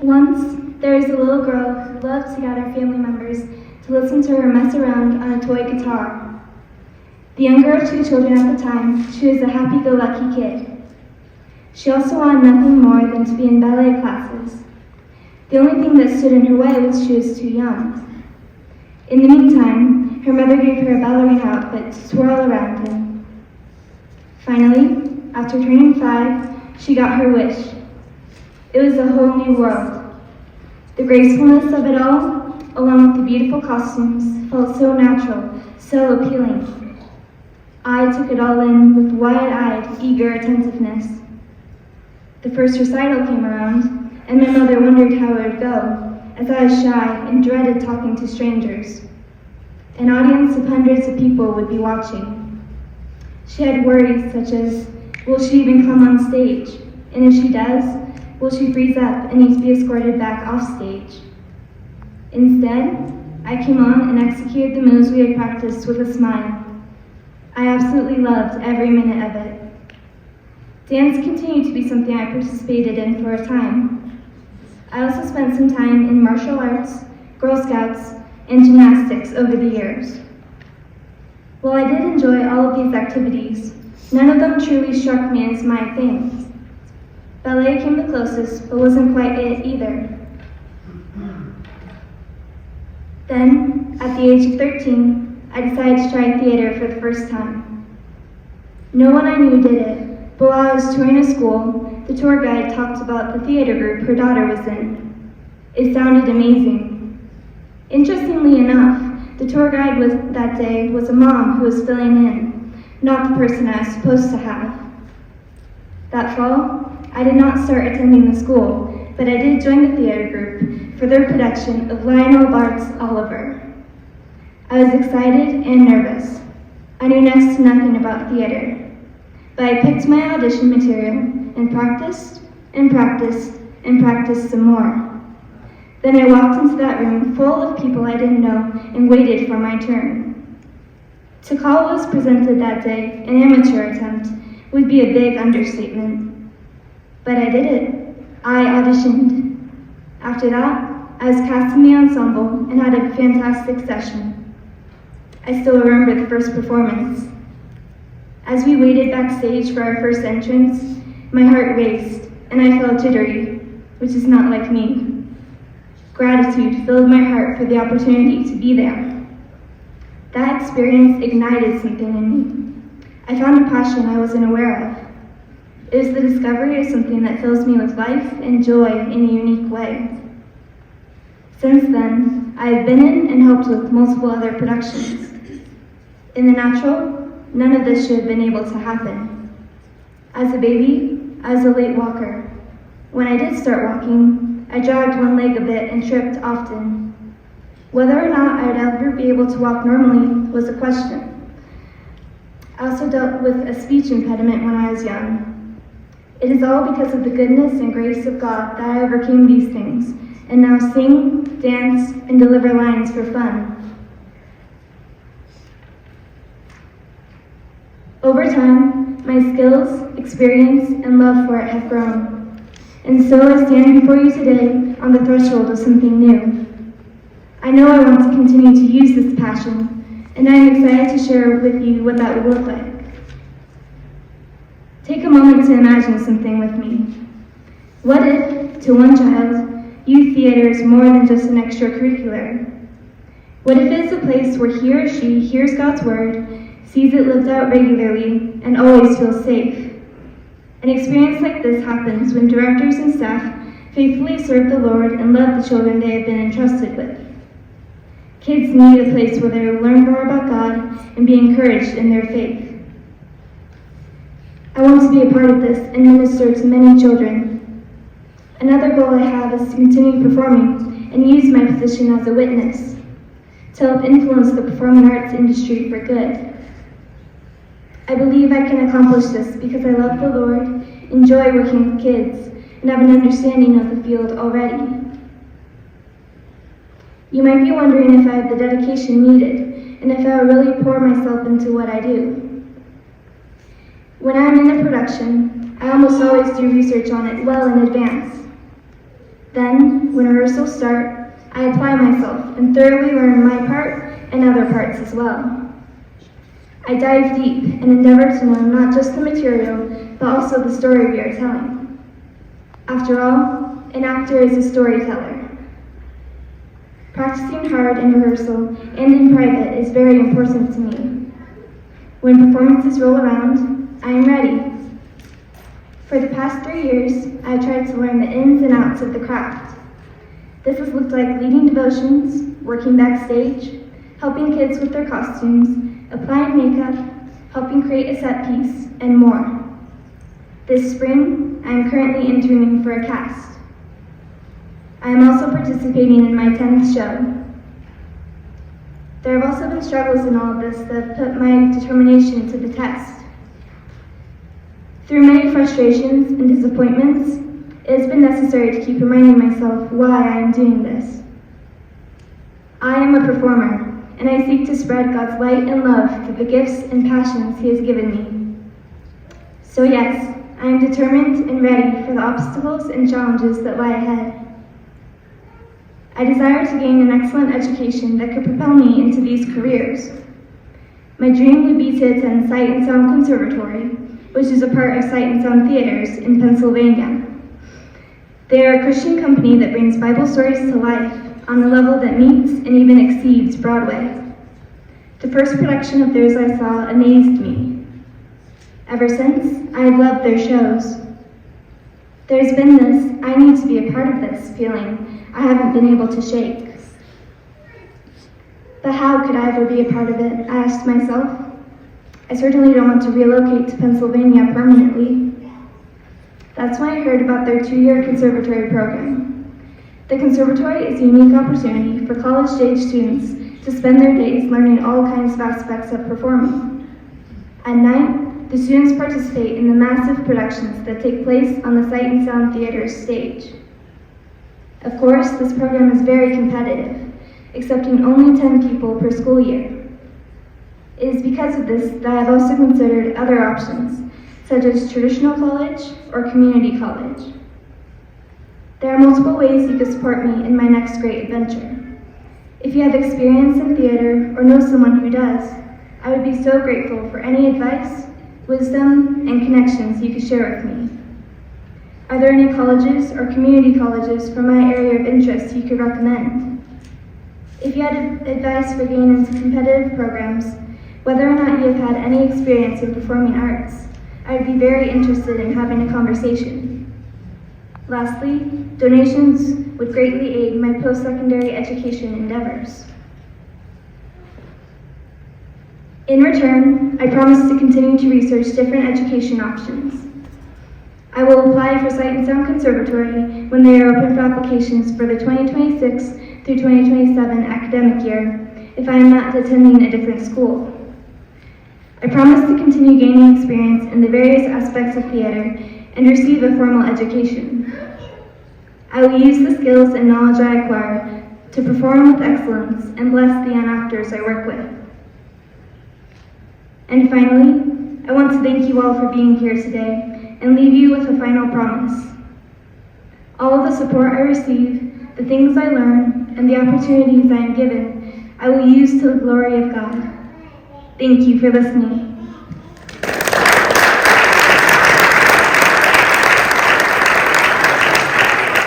Once, there was a little girl who loved to gather family members to listen to her mess around on a toy guitar. The younger of two children at the time, she was a happy-go-lucky kid. She also wanted nothing more than to be in ballet classes. The only thing that stood in her way was she was too young. In the meantime, her mother gave her a ballerina outfit to swirl around in. Finally, after turning 5, she got her wish. It was a whole new world. The gracefulness of it all, along with the beautiful costumes, felt so natural, so appealing. I took it all in with wide-eyed, eager attentiveness. The first recital came around, and my mother wondered how it would go, as I was shy and dreaded talking to strangers. An audience of hundreds of people would be watching. She had worries such as, will she even come on stage? And if she does, will she freeze up and need to be escorted back off stage? Instead, I came on and executed the moves we had practiced with a smile. I absolutely loved every minute of it. Dance continued to be something I participated in for a time. I also spent some time in martial arts, Girl Scouts, and gymnastics over the years. While I did enjoy all of these activities, none of them truly struck me as my thing. Ballet came the closest, but wasn't quite it either. Then, at the age of 13, I decided to try theater for the first time. No one I knew did it, but while I was touring a school, the tour guide talked about the theater group her daughter was in. It sounded amazing. Interestingly enough, the tour guide that day was a mom who was filling in, not the person I was supposed to have. That fall, I did not start attending the school, but I did join the theater group for their production of Lionel Bart's Oliver. I was excited and nervous. I knew next to nothing about theater, but I picked my audition material and practiced and practiced and practiced some more. Then I walked into that room full of people I didn't know and waited for my turn. To call what was presented that day an amateur attempt would be a big understatement. But I did it. I auditioned. After that, I was cast in the ensemble and had a fantastic session. I still remember the first performance. As we waited backstage for our first entrance, my heart raced and I felt jittery, which is not like me. Gratitude filled my heart for the opportunity to be there. That experience ignited something in me. I found a passion I wasn't aware of. It was the discovery of something that fills me with life and joy in a unique way. Since then, I have been in and helped with multiple other productions. In the natural, none of this should have been able to happen. As a baby, I was a late walker. When I did start walking, I dragged one leg a bit and tripped often. Whether or not I would ever be able to walk normally was a question. I also dealt with a speech impediment when I was young. It is all because of the goodness and grace of God that I overcame these things, and now sing, dance, and deliver lines for fun. Over time, my skills, experience, and love for it have grown. And so I stand before you today on the threshold of something new. I know I want to continue to use this passion, and I am excited to share with you what that will look like. Take a moment to imagine something with me. What if, to one child, youth theater is more than just an extracurricular? What if it is a place where he or she hears God's word, sees it lived out regularly, and always feels safe? An experience like this happens when directors and staff faithfully serve the Lord and love the children they have been entrusted with. Kids need a place where they will learn more about God and be encouraged in their faith. I want to be a part of this and minister to many children. Another goal I have is to continue performing and use my position as a witness to help influence the performing arts industry for good. I believe I can accomplish this because I love the Lord, enjoy working with kids, and have an understanding of the field already. You might be wondering if I have the dedication needed, and if I will really pour myself into what I do. When I'm in a production, I almost always do research on it well in advance. Then, when rehearsals start, I apply myself and thoroughly learn my part and other parts as well. I dive deep and endeavor to know not just the material, but also the story we are telling. After all, an actor is a storyteller. Practicing hard in rehearsal and in private is very important to me. When performances roll around, I am ready. For the past 3 years, I have tried to learn the ins and outs of the craft. This has looked like leading devotions, working backstage, helping kids with their costumes, applying makeup, helping create a set piece, and more. This spring, I am currently interning for a cast. I am also participating in my 10th show. There have also been struggles in all of this that have put my determination to the test. Through many frustrations and disappointments, it has been necessary to keep reminding myself why I am doing this. I am a performer, and I seek to spread God's light and love through the gifts and passions He has given me. So yes, I am determined and ready for the obstacles and challenges that lie ahead. I desire to gain an excellent education that could propel me into these careers. My dream would be to attend Sight and Sound Conservatory, which is a part of Sight and Sound Theaters in Pennsylvania. They are a Christian company that brings Bible stories to life on a level that meets and even exceeds Broadway. The first production of theirs I saw amazed me. Ever since, I have loved their shows. There's been this, I need to be a part of this feeling I haven't been able to shake. But how could I ever be a part of it, I asked myself. I certainly don't want to relocate to Pennsylvania permanently. That's when I heard about their 2-year conservatory program. The conservatory is a unique opportunity for college-age students to spend their days learning all kinds of aspects of performing. At night, the students participate in the massive productions that take place on the Sight and Sound Theater's stage. Of course, this program is very competitive, accepting only 10 people per school year. It is because of this that I have also considered other options, such as traditional college or community college. There are multiple ways you can support me in my next great adventure. If you have experience in theater or know someone who does, I would be so grateful for any advice, wisdom, and connections you could share with me. Are there any colleges or community colleges from my area of interest you could recommend? If you had advice for getting into competitive programs, whether or not you have had any experience in performing arts, I would be very interested in having a conversation. Lastly, donations would greatly aid my post-secondary education endeavors. In return, I promise to continue to research different education options. I will apply for Sight and Sound Conservatory when they are open for applications for the 2026 through 2027 academic year if I am not attending a different school. I promise to continue gaining experience in the various aspects of theater and receive a formal education. I will use the skills and knowledge I acquire to perform with excellence and bless the young actors I work with. And finally, I want to thank you all for being here today and leave you with a final promise. All of the support I receive, the things I learn, and the opportunities I am given, I will use to the glory of God. Thank you for listening.